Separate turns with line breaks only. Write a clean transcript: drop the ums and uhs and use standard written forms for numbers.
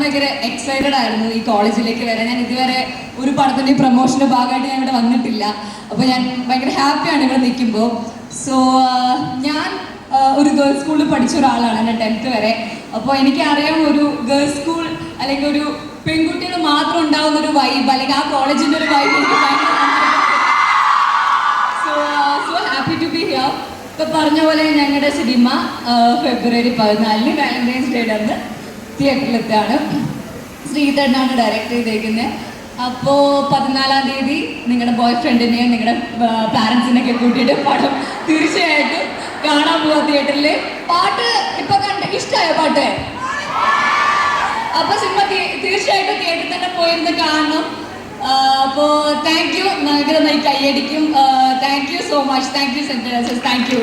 ഭയങ്കര എക്സൈറ്റഡ് ആയിരുന്നു ഈ കോളേജിലേക്ക് വരാൻ. ഞാൻ ഇതുവരെ ഒരു പടത്തിൻ്റെ പ്രൊമോഷൻ്റെ ഭാഗമായിട്ട് ഞാൻ ഇവിടെ വന്നിട്ടില്ല. അപ്പോൾ ഞാൻ ഭയങ്കര ഹാപ്പിയാണ് ഇവിടെ നിൽക്കുമ്പോൾ. സോ ഞാൻ ഒരു ഗേൾസ് സ്കൂളിൽ പഠിച്ച ഒരാളാണ്, എൻ്റെ 10th വരെ. അപ്പോൾ എനിക്കറിയാം ഒരു ഗേൾസ് സ്കൂൾ അല്ലെങ്കിൽ ഒരു പെൺകുട്ടികൾ മാത്രം ഉണ്ടാകുന്ന ഒരു വൈബ്, അല്ലെങ്കിൽ ആ കോളേജിൻ്റെ ഒരു വൈബ് എനിക്ക് ഭയങ്കര so happy to be here. ഇപ്പം പറഞ്ഞ പോലെ ഞങ്ങളുടെ സിനിമ ഫെബ്രുവരി 14 വാലന്റൈൻസ് ഡേയുടെ അന്ന് തിയേറ്ററിലെത്താണ്. ശ്രീധരനാണ് ഡയറക്റ്റ് ചെയ്തേക്കുന്നത്. അപ്പോൾ 14-ാം തീയതി നിങ്ങളുടെ ബോയ് ഫ്രണ്ടിനെയും നിങ്ങളുടെ പാരൻസിനെയൊക്കെ കൂട്ടിയിട്ട് പടം തീർച്ചയായിട്ടും കാണാൻ പോവാ തിയേറ്ററിൽ. പാട്ട് ഇപ്പൊ ഇഷ്ടമായോ പാട്ട്? അപ്പൊ സിനിമ തീർച്ചയായിട്ടും തിയേറ്ററിൽ തന്നെ പോയിരുന്ന് കാണണം. അപ്പോൾ താങ്ക് യു, ഭയങ്കര നന്നായി കൈയടിക്കും. Thank you so much. Thank you central. Thank U.